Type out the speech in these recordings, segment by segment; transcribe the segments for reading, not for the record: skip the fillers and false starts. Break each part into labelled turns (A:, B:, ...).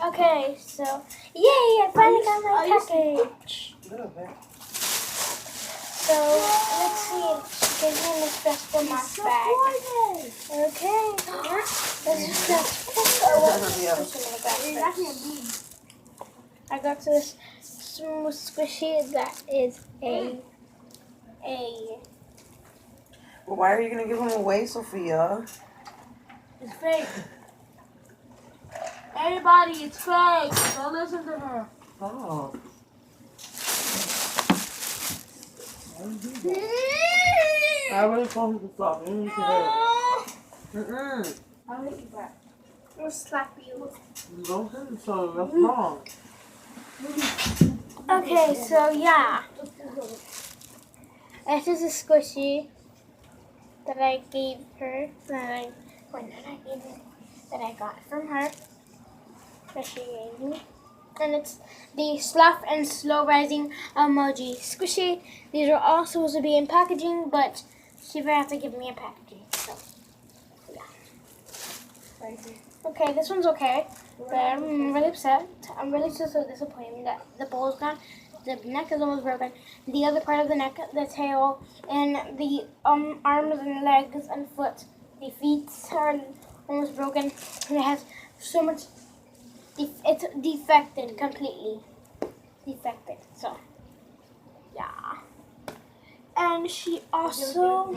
A: Okay, so yay! I finally got my package. So let's see. She gave me this stressful mask bag. Okay. I got this smooth squishy that is a.
B: Well, why are you gonna give them away, Sophia?
A: It's fake. Everybody, it's fake. Don't listen to her.
B: Oh. I really told him to stop.
A: I'll hit you back. I'll slap you.
B: Don't hit each other. That's wrong.
A: Okay, so yeah. This is a squishy that I gave her. That I got from her. That she gave me. And it's the Sloth and Slow Rising emoji squishy. These are all supposed to be in packaging, but she forgot to give me a packaging. So, yeah. Okay, this one's okay. But I'm really upset. I'm really so disappointed that the bowl's gone. The neck is almost broken. The other part of the neck, the tail, and the arms and legs and foot, the feet are almost broken. And it has so much. It's defected completely. Defected. So, yeah. And she also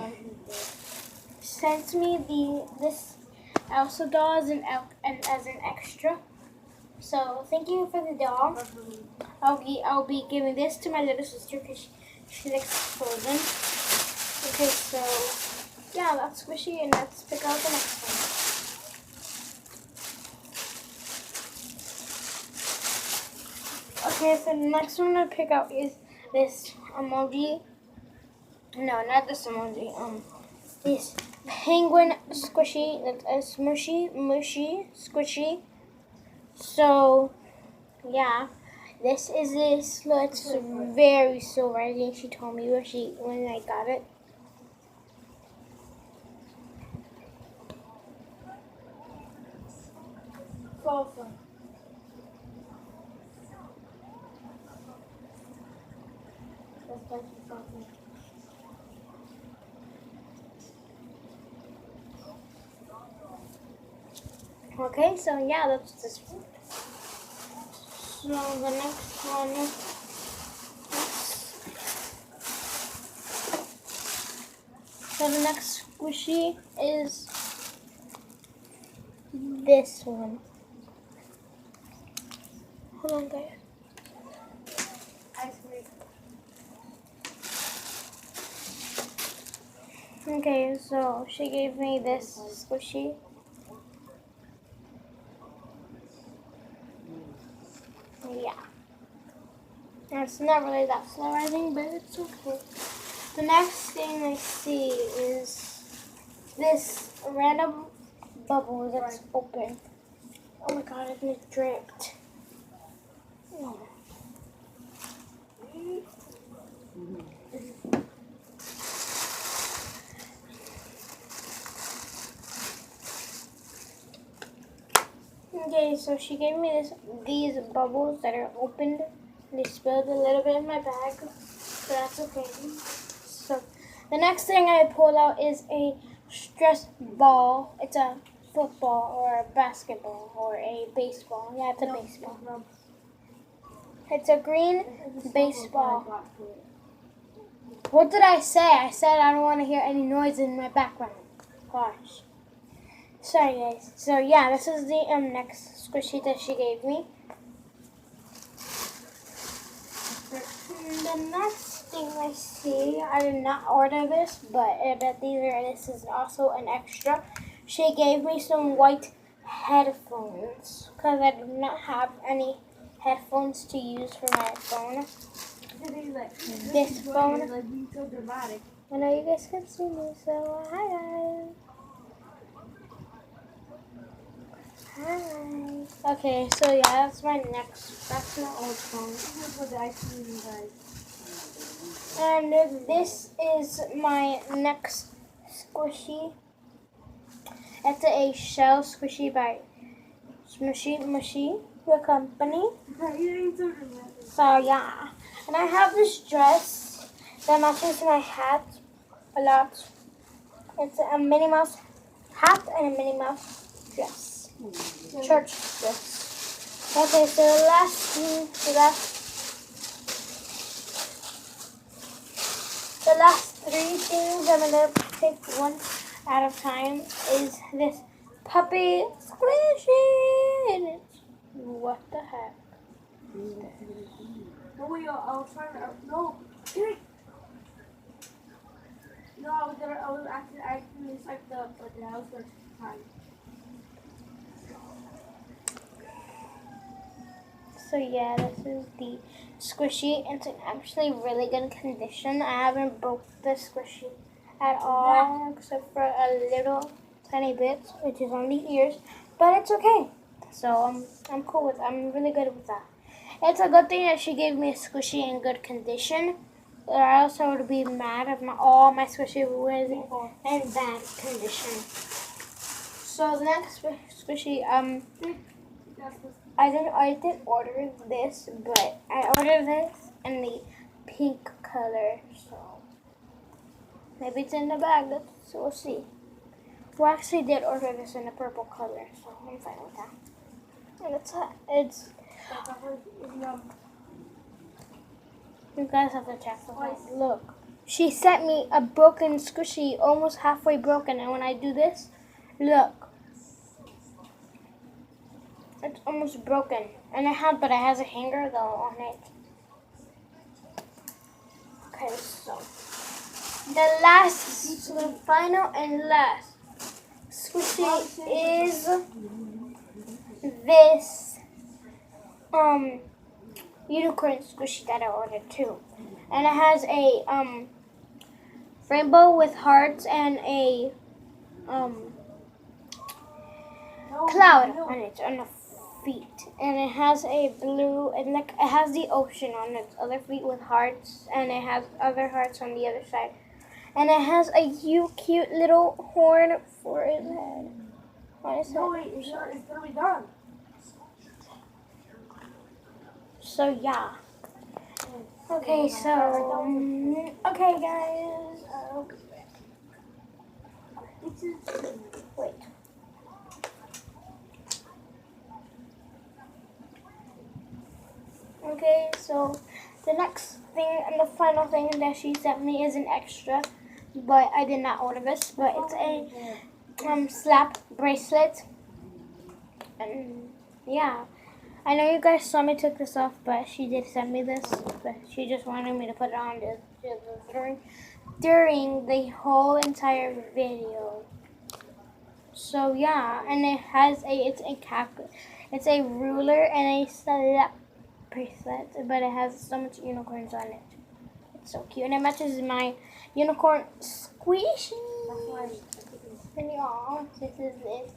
A: sent me this Elsa doll as an extra. So thank you for the doll. I'll be giving this to my little sister because she likes frozen. Okay, so yeah, that's squishy, and let's pick out the next one. Okay, so the next one I pick out is this emoji. No, not this emoji. This penguin squishy. That's a mushy, squishy. So, yeah, this is this. It's very silver. I think she told me when I got it. Salsa. Okay, so yeah, that's this one. So the next one, so the next squishy is this one. Hold on, guys. Okay, so she gave me this squishy. Yeah. Now it's not really that slow rising, but it's okay. The next thing I see is this random bubble that's open. Oh my god, it dripped. Oh. Okay, so she gave me these bubbles that are opened. They spilled a little bit in my bag, but that's okay. So the next thing I pull out is a stress ball. It's a football or a basketball or a baseball. Yeah, it's a baseball. It's a green baseball. What did I say? I said I don't want to hear any noise in my background. Gosh. Sorry, guys. So, yeah, this is the next squishy that she gave me. The next thing I see, I did not order this, but this is also an extra. She gave me some white headphones because I do not have any headphones to use for my phone. This phone. I know you guys can see me, so hi guys. Hi. Okay, so yeah, that's my old phone. And this is my next squishy. It's a shell squishy by Mushy, the company. So yeah, and I have this dress that matches my hat a lot. It's a Minnie Mouse hat and a Minnie Mouse dress, church dress. Okay, so the last three things I'm gonna pick one at a time is this puppy squishy. And it's, what the heck?
C: No, wait, I was trying to. No, no, I was acting just like the house first time.
A: So yeah, this is the squishy. It's in actually really good condition. I haven't broke the squishy at all, except for a little tiny bit, which is on the ears. But it's okay. So I'm cool with. I'm really good with that. It's a good thing that she gave me a squishy in good condition. Or else I would be mad if all my squishy was in bad condition. So the next squishy, I didn't order this, but I ordered this in the pink color. So maybe it's in the bag. We'll see. We actually did order this in the purple color, so I'm fine with that. And it's. You guys have to check the one. Look. She sent me a broken squishy, almost halfway broken, and when I do this, look. It's almost broken. And it has a hanger though on it. Okay, so the final and last squishy is this unicorn squishy that I ordered too. And it has a rainbow with hearts and a cloud on it, on the feet. And it has a blue, and like it has the ocean on its other feet with hearts, and it has other hearts on the other side. And it has a cute little horn for its head.
C: No, wait, it's gonna be done.
A: So yeah. Okay, so okay, guys. Wait. Okay, so the next thing and the final thing that she sent me is an extra, but I did not order this. But it's a slap bracelet, and yeah. I know you guys saw me took this off, but she did send me this. But she just wanted me to put it on during the whole entire video. So yeah, and it's a ruler and a slap bracelet, but it has so much unicorns on it. It's so cute, and it matches my unicorn squishy. And y'all, this is it.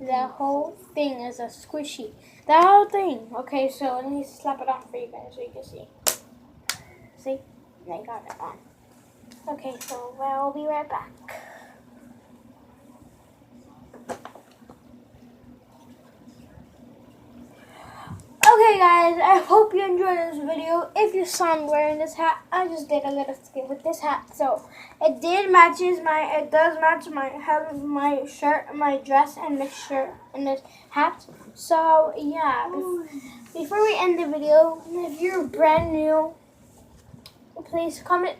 A: The whole thing is a squishy. The whole thing. Okay, so let me slap it on for you guys so you can see. See? I got it on. Okay, so I'll be right back. Okay guys, I hope you enjoyed this video. If you saw me wearing this hat, I just did a little skit with this hat. So it does match my shirt, my dress, and this shirt and this hat. So yeah, before we end the video, if you're brand new, please comment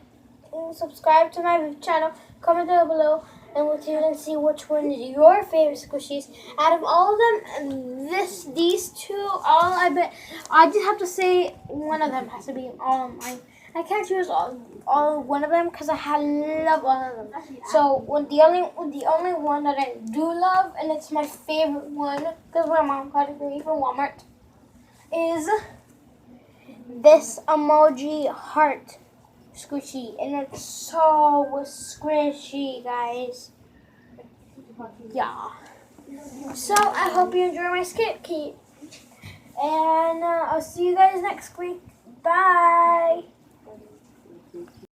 A: and subscribe to my channel. Comment down below. And we'll see which one is your favorite squishies. Out of all of them, these two, I just have to say one of them has to be all mine. I can't choose all one of them because I love all of them. So the only one that I do love, and it's my favorite one because my mom got it for me from Walmart, is this emoji heart squishy, and it's so squishy, guys. Yeah. So I hope you enjoy my skit, Kate, and I'll see you guys next week. Bye.